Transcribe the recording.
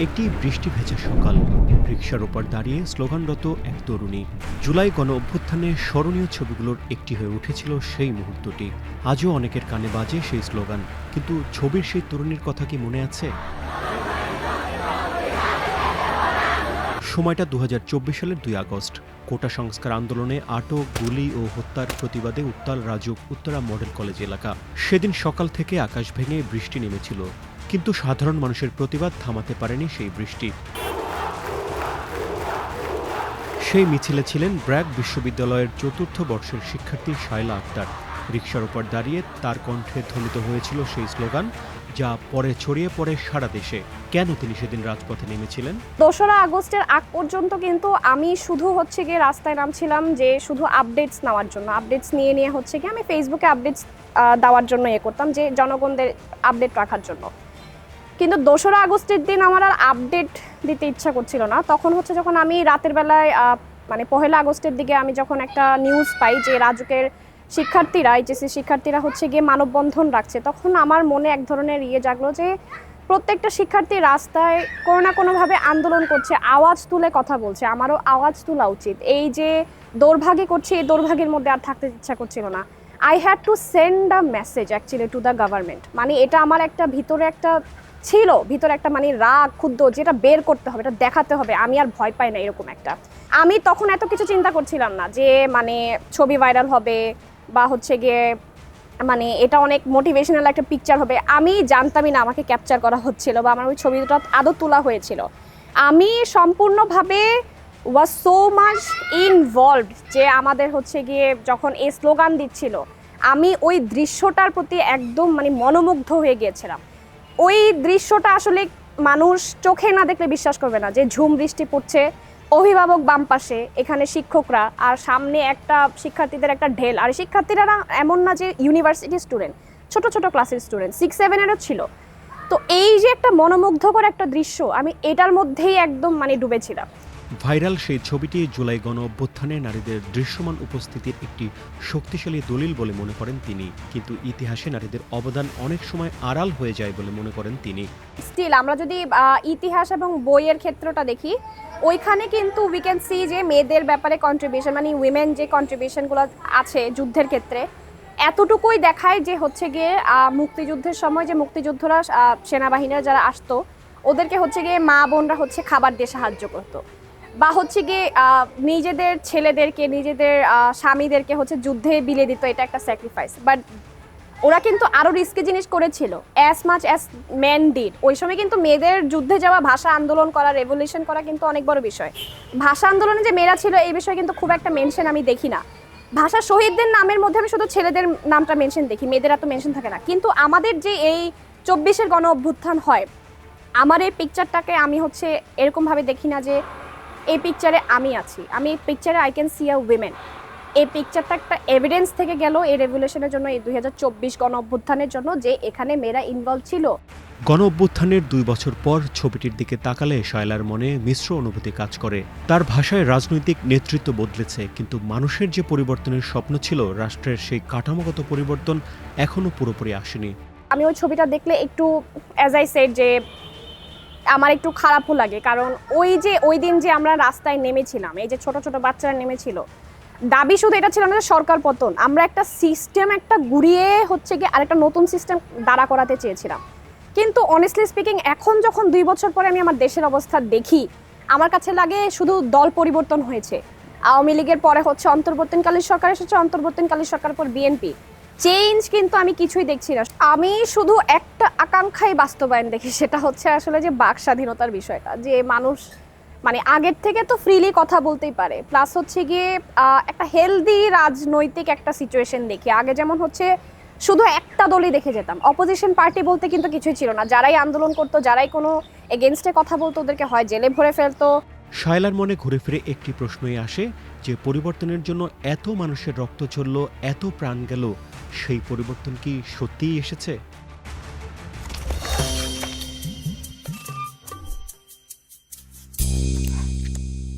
একটি বৃষ্টি ভেজা সকাল, রিকশার ওপর দাঁড়িয়ে স্লোগানরত এক তরুণী। জুলাই গণ অভ্যুত্থানে স্মরণীয় ছবিগুলোর একটি হয়ে উঠেছিল সেই মুহূর্তটি। আজও অনেকের কানে বাজে সেই স্লোগান, কিন্তু ছবির সেই তরুণীর কথা কি মনে আছে? সময়টা ২০২৪ সালের ২ আগস্ট। কোটা সংস্কার আন্দোলনে আটক, গুলি ও হত্যার প্রতিবাদে উত্তাল রাজুক উত্তরা মডেল কলেজ এলাকা। সেদিন সকাল থেকে আকাশ ভেঙে বৃষ্টি নেমেছিল, কিন্তু সাধারণ মানুষের প্রতিবাদ থামাতে পারেনি সেই বৃষ্টি। সেই মিছিলে ছিলেন ব্র্যাক বিশ্ববিদ্যালয়ের ৪র্থ বর্ষের শিক্ষার্থী শায়লা আক্তার। রিকশার ওপর দাঁড়িয়ে তার কণ্ঠে ধ্বনিত হয়েছিল সেই স্লোগান, যা পরে ছড়িয়ে পড়ে সারা দেশে। কেন তিনি সেদিন রাজপথে নেমেছিলেন? ২রা আগস্টের আগ পর্যন্ত কিন্তু আমি শুধু গিয়ে রাস্তায় নামছিলাম যে শুধু আপডেটস নেওয়ার জন্য। আপডেটস নিয়ে গিয়ে আমি ফেসবুকে আপডেটস দেওয়ার জন্য করতাম, যে জনগণদের আপডেট রাখার জন্য। কিন্তু ২রা আগস্টের দিন আমার আর আপডেট দিতে ইচ্ছা করছিল না। তখন যখন আমি রাতের বেলায় মানে ১লা আগস্টের দিকে আমি যখন একটা নিউজ পাই যে রাজুকের শিক্ষার্থীরা, এইচএসসি শিক্ষার্থীরা গিয়ে মানববন্ধন রাখছে, তখন আমার মনে এক ধরনের জাগলো যে প্রত্যেকটা শিক্ষার্থী রাস্তায় কোনো না কোনোভাবে আন্দোলন করছে, আওয়াজ তুলে কথা বলছে। আমারও আওয়াজ তোলা উচিত। এই যে দৌড়ভাগি করছি, এই দৌড়ভাগের মধ্যে আর থাকতে ইচ্ছা করছিল না। I had to send a message actually to the government. মানে এটা আমার একটা ভিতরে একটা মানে রাগ, ক্ষুব্ধ, যেটা বের করতে হবে, এটা দেখাতে হবে আমি আর ভয় পাই না, এরকম একটা। আমি তখন এত কিছু চিন্তা করছিলাম না যে মানে ছবি ভাইরাল হবে বা গিয়ে মানে এটা অনেক মোটিভেশনাল একটা পিকচার হবে। আমি জানতামই না আমাকে ক্যাপচার করা হচ্ছিল বা আমার ওই ছবিটা আদৌ তোলা হয়েছিল। আমি সম্পূর্ণভাবে ওয়াজ সো মাচ ইনভলভড যে আমাদের গিয়ে যখন এই স্লোগান দিচ্ছিল, আমি ওই দৃশ্যটার প্রতি একদম মানে মনোমুগ্ধ হয়ে গিয়েছিলাম। ওই দৃশ্যটা আসলে মানুষ চোখে না দেখলে বিশ্বাস করবে না, যে ঝুম বৃষ্টি পড়ছে, অভিভাবক বাম পাশে, এখানে শিক্ষকরা, আর সামনে একটা শিক্ষার্থীদের একটা ঢেল। আর শিক্ষার্থীরা এমন না যে ইউনিভার্সিটি স্টুডেন্ট, ছোট ছোট ক্লাসের স্টুডেন্ট, 6-7-এরও ছিল। তো এই যে একটা মনোমুগ্ধকর একটা দৃশ্য, আমি এটার মধ্যেই একদম মানে ডুবেছিলাম। ভাইরাল সেই ছবিটি জুলাই গণ অভ্যুত্থানে নারীদের দৃশ্যমান উপস্থিতির একটি শক্তিশালী দলিল বলে মনে করেন তিনি। কিন্তু ইতিহাসে নারীদের অবদান অনেক সময় আড়াল হয়ে যায় বলে মনে করেন তিনি। স্টিল আমরা যদি ইতিহাস এবং বইয়ের ক্ষেত্রটা দেখি, ওইখানে কিন্তু উই ক্যান সি যে মেয়েদের ব্যাপারে কন্ট্রিবিউশন, মানে উইমেন যে কন্ট্রিবিউশনগুলো আছে যুদ্ধের ক্ষেত্রে, এতটুকুই দেখায় যে গিয়ে মুক্তিযুদ্ধের সময় যে মুক্তিযোদ্ধারা, সেনাবাহিনীরা যারা আসতো, ওদেরকে গিয়ে মা বোনরা খাবার দিয়ে সাহায্য করতো, বা গিয়ে নিজেদের ছেলেদেরকে, নিজেদের স্বামীদেরকে যুদ্ধে বিলিয়ে দিত। এটা একটা স্যাক্রিফাইস। বাট ওরা কিন্তু আরও রিস্কি জিনিস করেছিল, as much as main did. ওই সময় কিন্তু মেয়েদের যুদ্ধে যাওয়া, ভাষা আন্দোলন করা, রেভলিউশন করা কিন্তু অনেক বড় বিষয়। ভাষা আন্দোলনে যে মেয়েরা ছিল এই বিষয়ে কিন্তু খুব একটা মেনশন আমি দেখি না। ভাষা শহীদদের নামের মধ্যে আমি শুধু ছেলেদের নামটা মেনশন দেখি, মেয়েদের এত মেনশন থাকে না। কিন্তু আমাদের যে এই 24-এর গণ অভ্যুত্থান হয়, আমার এই পিকচারটাকে আমি এরকমভাবে দেখি না যে এই পিকচারে আমি আছি, আমি এই পিকচারে I can see a women. এই পিকচারটা একটা এভিডেন্স থেকে গেল এই রেভলিউশনের জন্য, এই 2024 গণ অভ্যুত্থানের জন্য, যে এখানে মেয়েরা ইনভলভ ছিল। গণ অভ্যুত্থানের 2 বছর পর ছবিটির দিকে তাকালে শায়লার মনে মিশ্র অনুভূতি কাজ করে। তার ভাষায় রাজনৈতিক নেতৃত্ব বদলেছে, কিন্তু মানুষের যে পরিবর্তনের স্বপ্ন ছিল, রাষ্ট্রের সেই কাঠামোগত পরিবর্তন এখনও পুরোপুরি আসেনি। আমি ওই ছবিটা দেখলে একটু, অ্যাজ আই সেড, যে আমার একটু খারাপও লাগে। কারণ ওই দিন যে আমরা রাস্তায় নেমেছিলাম, এই যে ছোট ছোট বাচ্চারা নেমেছিল, দাবি শুধু এটা ছিল না যে সরকার পতন, আমরা একটা সিস্টেম একটা গুড়িয়ে গিয়ে আরেকটা নতুন সিস্টেম দাঁড়া করাতে চেয়েছিলাম। কিন্তু অনেস্টলি স্পিকিং, এখন যখন 2 বছর পরে আমি আমার দেশের অবস্থা দেখি, আমার কাছে লাগে শুধু দল পরিবর্তন হয়েছে। আওয়ামী লীগের পরে অন্তর্বর্তীকালীন সরকার এসেছে, অন্তর্বর্তীকালীন সরকার পর বিএনপি। চেঞ্জ কিন্তু আমি কিছুই দেখছি না। আমি শুধু একটা আকাঙ্ক্ষাই বাস্তবায়ন দেখি, সেটা আসলে যে বাক স্বাধীনতার বিষয়টা, যে মানুষ মানে আগের থেকে তো ফ্রিলি কথা বলতেই পারে, প্লাস গিয়ে একটা হেলদি রাজনৈতিক একটা সিচুয়েশন দেখি। আগে যেমন শুধু একটা দলই দেখে যেতাম, অপোজিশন পার্টি বলতে কিন্তু কিছুই ছিল না। যারাই আন্দোলন করতো, যারাই কোনো এগেনস্টে কথা বলতো, ওদেরকে হয় জেলে ভরে ফেলতো। শায়লার মনে ঘুরে ফিরে একটি প্রশ্নই আসে, যে পরিবর্তনের জন্য এত মানুষের রক্ত ঝরল, এত প্রাণ গেল, সেই পরিবর্তন কি সত্যিই এসেছে?